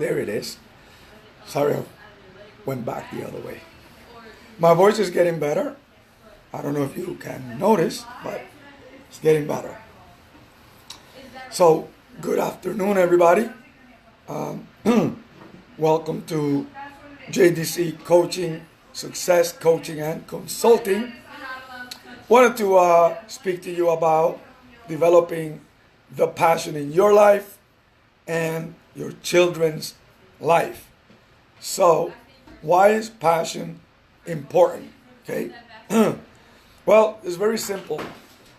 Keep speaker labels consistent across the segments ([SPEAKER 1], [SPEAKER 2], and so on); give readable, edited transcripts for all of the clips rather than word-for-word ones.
[SPEAKER 1] There it is. Sorry, I went back the other way. My voice is getting better. I don't know if you can notice, but it's getting better. So, good afternoon, everybody. Welcome to JDC Coaching, Success Coaching and Consulting. Wanted to speak to you about developing the passion in your life and your children's life. So, why is passion important? Okay. Well, it's very simple.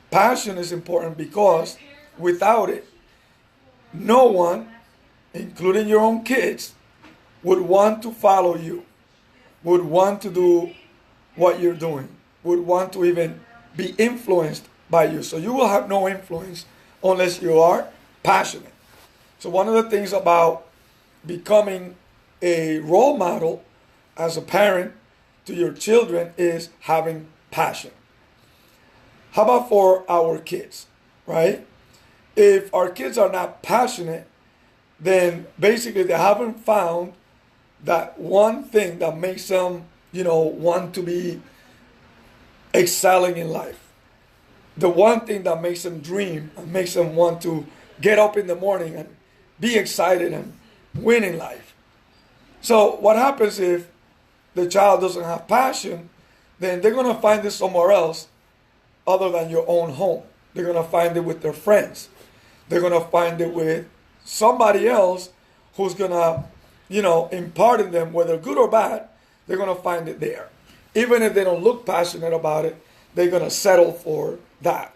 [SPEAKER 1] Passion is important because without it, no one, including your own kids, would want to follow you, would want to do what you're doing, would want to even be influenced by you. So you will have no influence unless you are passionate. So one of the things about becoming a role model as a parent to your children is having passion. How about for our kids, right? If our kids are not passionate, then basically they haven't found that one thing that makes them, want to be excelling in life. The one thing that makes them dream and makes them want to get up in the morning and be excited and win in life. So what happens if the child doesn't have passion, then they're going to find it somewhere else other than your own home. They're going to find it with their friends. They're going to find it with somebody else who's going to, impart in them, whether good or bad, they're going to find it there. Even if they don't look passionate about it, they're going to settle for that.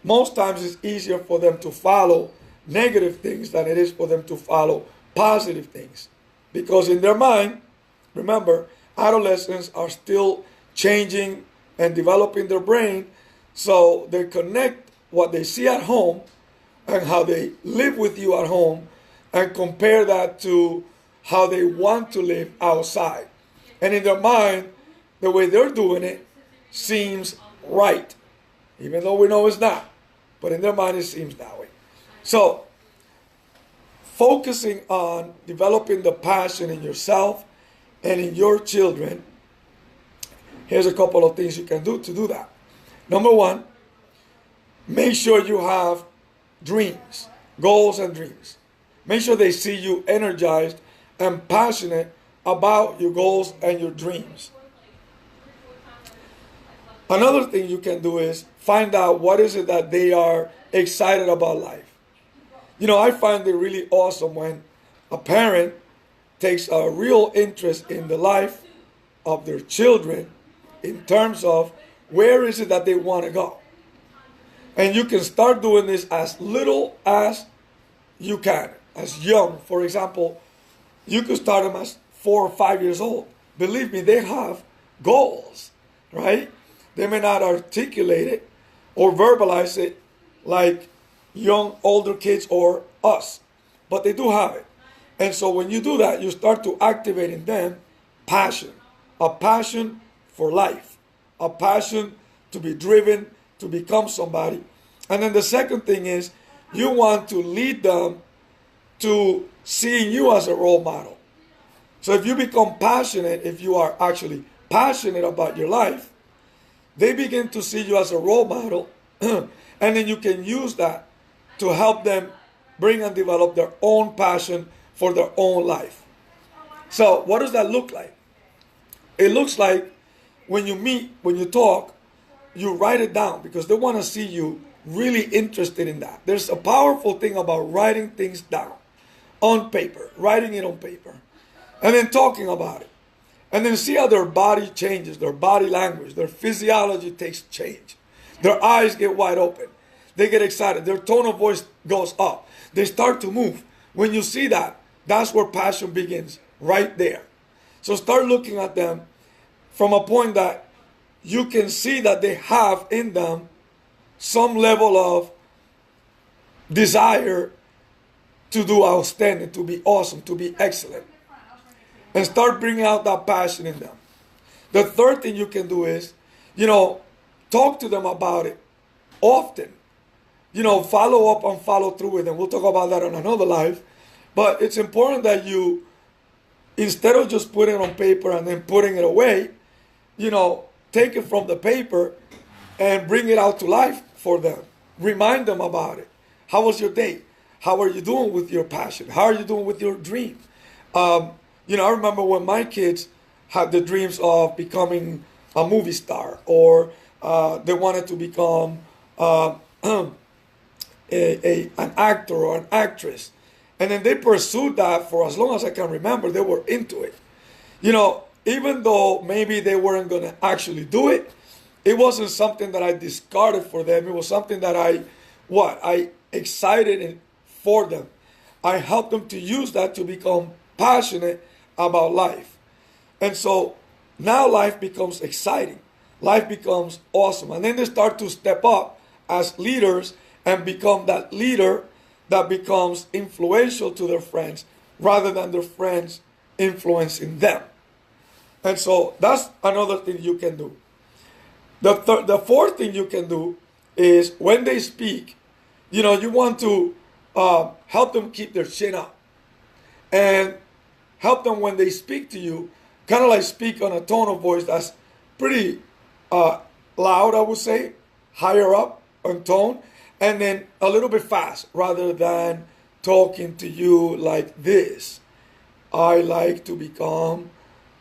[SPEAKER 1] Most times it's easier for them to follow negative things than it is for them to follow positive things. Because in their mind, remember, adolescents are still changing and developing their brain, so they connect what they see at home and how they live with you at home and compare that to how they want to live outside. And in their mind, the way they're doing it seems right, even though we know it's not. But in their mind, it seems that way. So, focusing on developing the passion in yourself and in your children, here's a couple of things you can do to do that. Number one, make sure you have dreams, goals and dreams. Make sure they see you energized and passionate about your goals and your dreams. Another thing you can do is find out what is it that they are excited about life. I find it really awesome when a parent takes a real interest in the life of their children in terms of where is it that they want to go. And you can start doing this as little as you can, as young. For example, you could start them as 4 or 5 years old. Believe me, they have goals, right? They may not articulate it or verbalize it like young, older kids or us, but they do have it. And so when you do that, you start to activate in them passion, a passion for life, a passion to be driven, to become somebody. And then the second thing is you want to lead them to seeing you as a role model. So if you become passionate, if you are actually passionate about your life, they begin to see you as a role model, and then you can use that to help them bring and develop their own passion for their own life. So what does that look like? It looks like when you meet, when you talk, you write it down because they want to see you really interested in that. There's a powerful thing about writing things down on paper, writing it on paper, and then talking about it. And then see how their body changes, their body language, their physiology takes change. Their eyes get wide open. They get excited. Their tone of voice goes up. They start to move. When you see that, that's where passion begins, right there. So start looking at them from a point that you can see that they have in them some level of desire to do outstanding, to be awesome, to be excellent. And start bringing out that passion in them. The third thing you can do is, talk to them about it often. Follow up and follow through with them. We'll talk about that on another live. But it's important that you, instead of just putting it on paper and then putting it away, take it from the paper and bring it out to life for them. Remind them about it. How was your day? How are you doing with your passion? How are you doing with your dream? I remember when my kids had the dreams of becoming a movie star, or they wanted to become an actor or an actress. And then they pursued that for as long as I can remember. They were into it. Even though maybe they weren't going to actually do it, it wasn't something that I discarded for them. It was something that I excited for them. I helped them to use that to become passionate about life. And so now life becomes exciting. Life becomes awesome. And then they start to step up as leaders and become that leader that becomes influential to their friends rather than their friends influencing them. And so that's another thing you can do. The fourth thing you can do is when they speak, you want to help them keep their chin up and help them when they speak to you, kind of like speak on a tone of voice that's pretty loud, I would say, higher up on tone, and then a little bit fast rather than talking to you like this. I like to become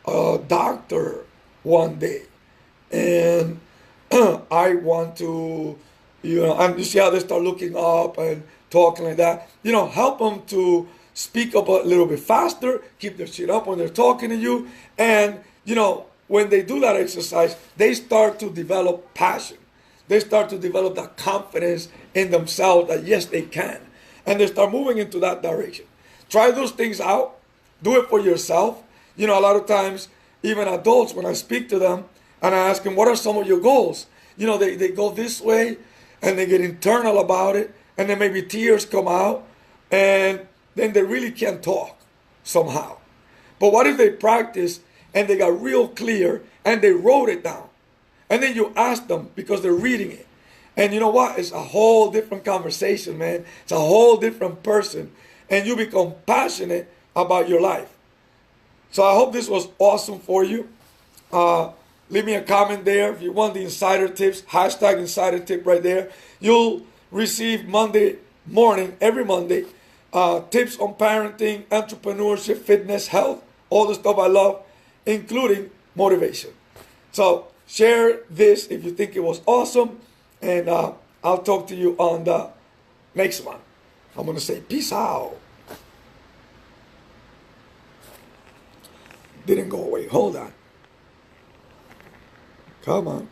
[SPEAKER 1] a doctor one day, and I want to, and you see how they start looking up and talking like that. Help them to speak up a little bit faster, keep their chin up when they're talking to you, and when they do that exercise, they start to develop passion. They start to develop that confidence in themselves that yes, they can. And they start moving into that direction. Try those things out. Do it for yourself. A lot of times, even adults, when I speak to them and I ask them, what are some of your goals? They go this way and they get internal about it. And then maybe tears come out. And then they really can't talk somehow. But what if they practice and they got real clear and they wrote it down? And then you ask them because they're reading it. And you know what? It's a whole different conversation, man. It's a whole different person. And you become passionate about your life. So I hope this was awesome for you. Leave me a comment there. If you want the insider tips, hashtag insider tip right there. You'll receive Monday morning, every Monday, tips on parenting, entrepreneurship, fitness, health, all the stuff I love, including motivation. So share this if you think it was awesome, and I'll talk to you on the next one. I'm going to say peace out. Didn't go away. Hold on. Come on.